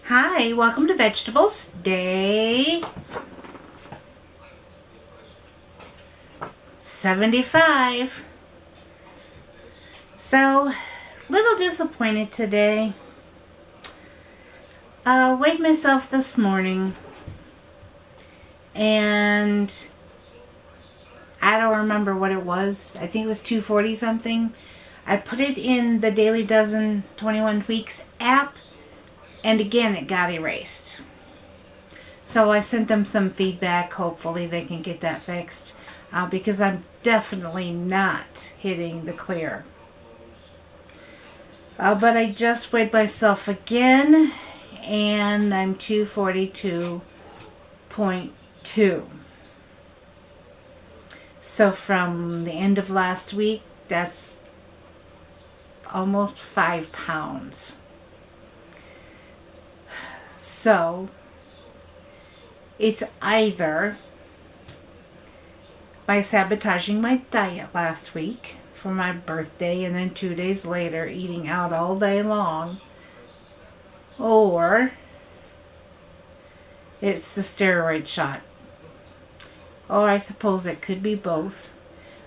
Hi, welcome to Vegetables Day 75. So, little disappointed today. Weighed myself this morning and I don't remember what it was. I think it was 240 something. I put it in the Daily Dozen 21 Weeks app and again it got erased. So I sent them some feedback. Hopefully they can get that fixed because I'm definitely not hitting the clear. But I just weighed myself again and I'm 242.2. So from the end of last week, that's almost 5 pounds. So it's either by sabotaging my diet last week for my birthday and then 2 days later eating out all day long, or it's the steroid shot. Or I suppose it could be both.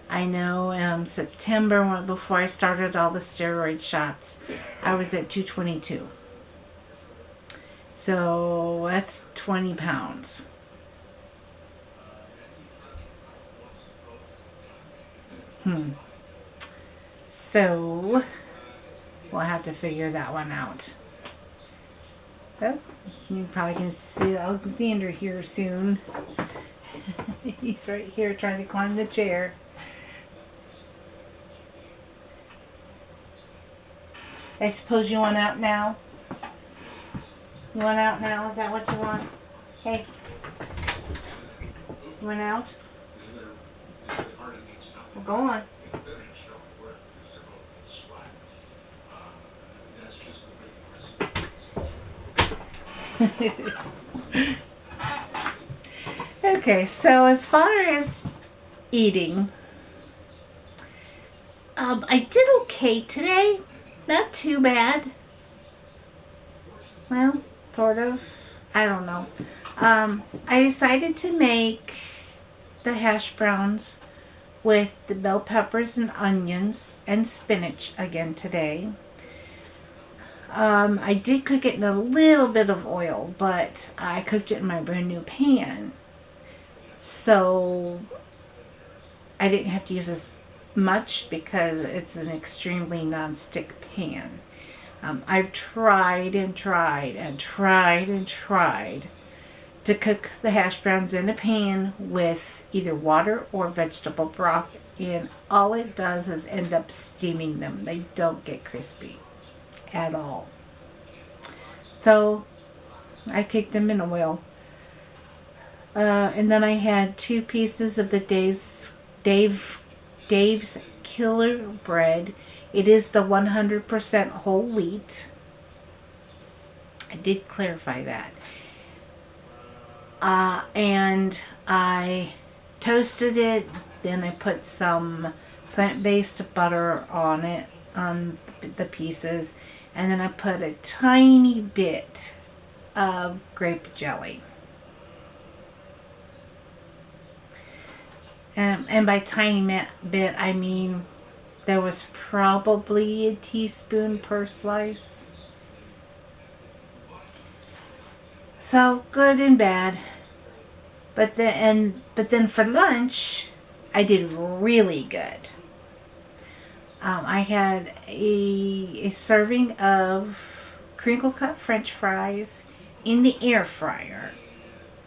I know September, before I started all the steroid shots, I was at 222. So that's 20 pounds. So we'll have to figure that one out. Oh, you're probably going to see Alexander here soon. He's right here trying to climb the chair. I suppose you want out now? You want out now? Is that what you want? Hey. You want out? Well, go on. Okay, so as far as eating, I did okay today. Not too bad. Well, sort of. I don't know. I decided to make the hash browns with the bell peppers and onions and spinach again today. I did cook it in a little bit of oil, but I cooked it in my brand new pan. So I didn't have to use as much because it's an extremely non-stick pan. I've tried and tried and tried and tried to cook the hash browns in a pan with either water or vegetable broth, and all it does is end up steaming them. They don't get crispy at all. So I cooked them in oil. And then I had 2 pieces of the Dave's Killer Bread. It is the 100% whole wheat. I did clarify that. And I toasted it. Then I put some plant-based butter on it, on the pieces. And then I put a tiny bit of grape jelly. And by tiny bit, I mean there was probably a teaspoon per slice. So good and bad. But then for lunch, I did really good. I had a serving of crinkle cut French fries in the air fryer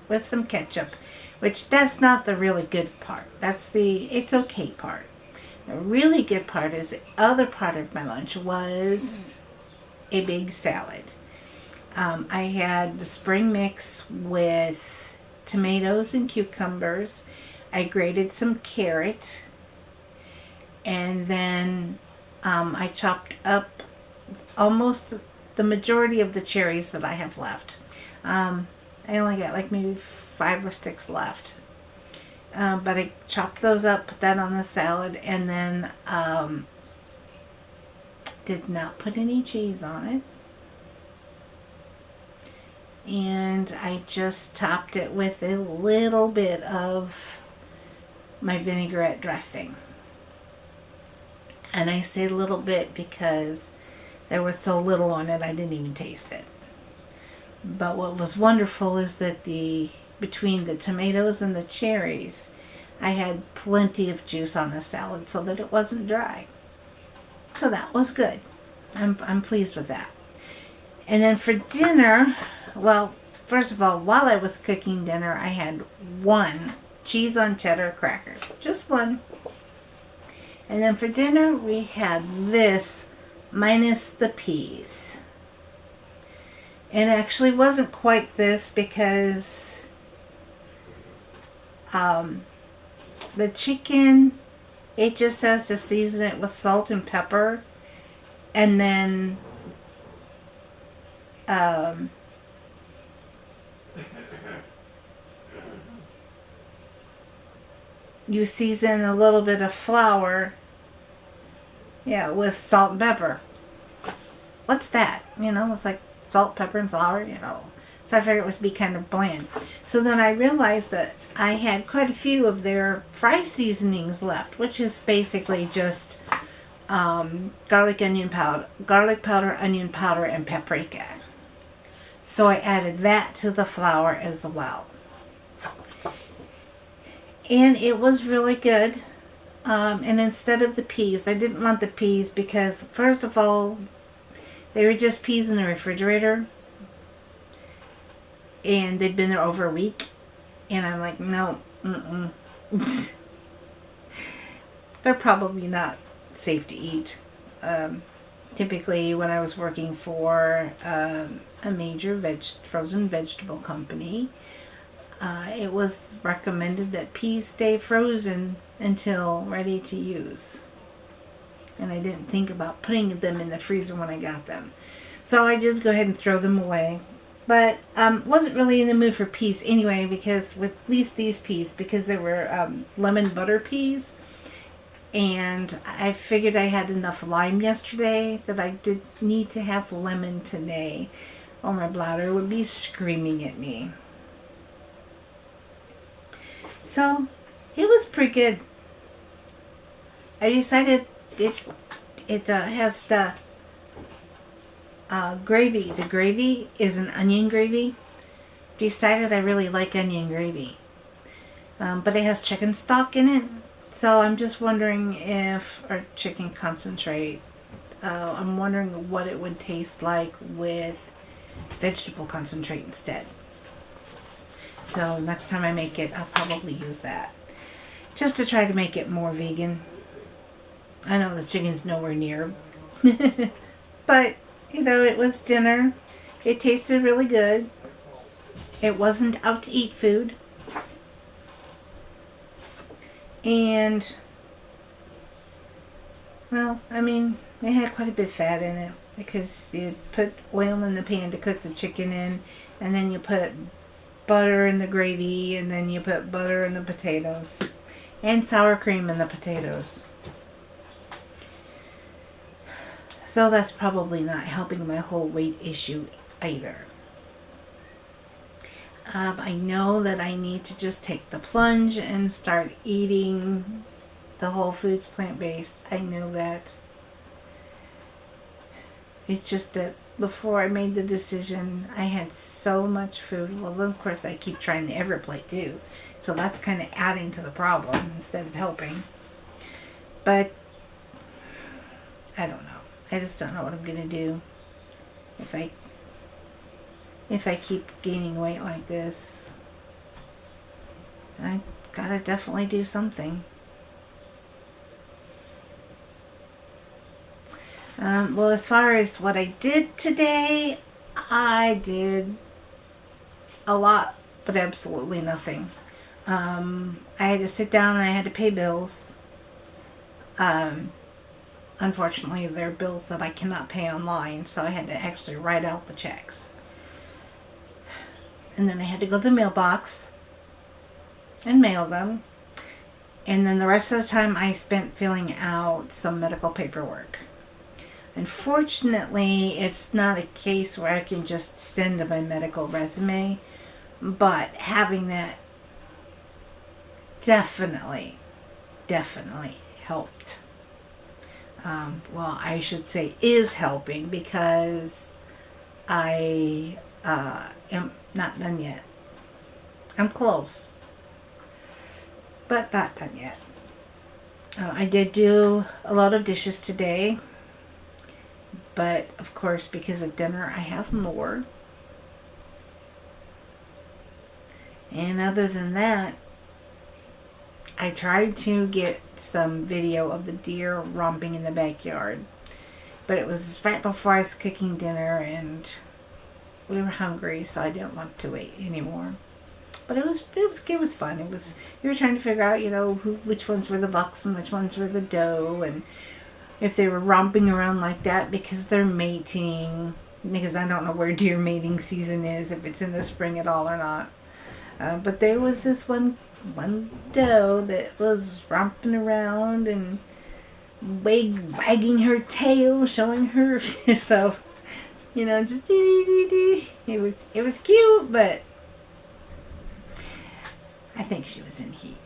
with some ketchup, which that's not the really good part. That's the it's okay part. The really good part is the other part of my lunch was a big salad. I had the spring mix with tomatoes and cucumbers. I grated some carrot, and then I chopped up almost the majority of the cherries that I have left. I only got like maybe 5 or 6 left. But I chopped those up, put that on the salad, and then did not put any cheese on it. and I just topped it with a little bit of my vinaigrette dressing. And I say a little bit because there was so little on it I didn't even taste it. But what was wonderful is that between the tomatoes and the cherries, I had plenty of juice on the salad so that it wasn't dry. So that was good. I'm pleased with that. And then for dinner, well, first of all, while I was cooking dinner, I had one cheese on cheddar cracker. Just one. And then for dinner, we had this minus the peas. And it actually wasn't quite this because the chicken, it just says to season it with salt and pepper. And then you season a little bit of flour, with salt and pepper. What's that? It's like salt, pepper, and flour, So I figured it was be kind of bland. So then I realized that I had quite a few of their fry seasonings left, which is basically just garlic powder, onion powder, and paprika. So I added that to the flour as well. And it was really good. And instead of the peas, I didn't want the peas because, first of all, they were just peas in the refrigerator. And they'd been there over a week. And I'm like, no, they're probably not safe to eat. Typically, when I was working for a major frozen vegetable company, it was recommended that peas stay frozen until ready to use. And I didn't think about putting them in the freezer when I got them. So I just go ahead and throw them away. But wasn't really in the mood for peas anyway, because with at least these peas, because they were lemon butter peas. And I figured I had enough lime yesterday that I did need to have lemon today, or my bladder would be screaming at me. So it was pretty good. I decided it has the gravy. The gravy is an onion gravy. Decided I really like onion gravy. But it has chicken stock in it. So I'm just wondering or chicken concentrate. I'm wondering what it would taste like with vegetable concentrate instead. So next time I make it, I'll probably use that. Just to try to make it more vegan. I know the chicken's nowhere near. But, it was dinner. It tasted really good. It wasn't out to eat food. And, well, it had quite a bit of fat in it. Because you put oil in the pan to cook the chicken in. And then you put butter in the gravy. And then you put butter in the potatoes. And sour cream in the potatoes. So that's probably not helping my whole weight issue either. I know that I need to just take the plunge and start eating the Whole Foods plant-based. I know that. It's just that before I made the decision, I had so much food. Well, of course, I keep trying the EverPlate too. So that's kind of adding to the problem instead of helping. But I don't know. I just don't know what I'm going to do if I keep gaining weight like this. I gotta definitely do something. Well, as far as what I did today, I did a lot, but absolutely nothing. I had to sit down and I had to pay bills. Unfortunately, they're bills that I cannot pay online, so I had to actually write out the checks. And then I had to go to the mailbox and mail them. And then the rest of the time I spent filling out some medical paperwork. Unfortunately, it's not a case where I can just send my medical resume, but having that definitely helped. Well, I should say is helping, because I am not done yet. I'm close, but not done yet. I did do a lot of dishes today, but of course, because of dinner, I have more. And other than that, I tried to get some video of the deer romping in the backyard, but it was right before I was cooking dinner and we were hungry, so I didn't want to wait anymore. But it was fun. You were trying to figure out, which ones were the bucks and which ones were the doe, and if they were romping around like that because they're mating. Because I don't know where deer mating season is, if it's in the spring at all or not. But there was this one doe that was romping around and wagging her tail, showing her. So, just it was cute, but I think she was in heat.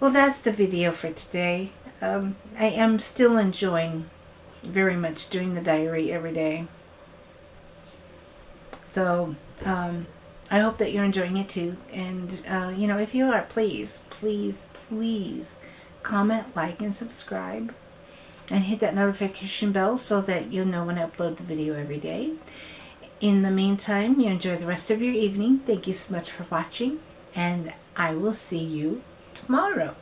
Well, that's the video for today. I am still enjoying very much doing the diary every day. So, I hope that you're enjoying it too. And, if you are, please comment, like, and subscribe. And hit that notification bell so that you'll know when I upload the video every day. In the meantime, you enjoy the rest of your evening. Thank you so much for watching. And I will see you tomorrow.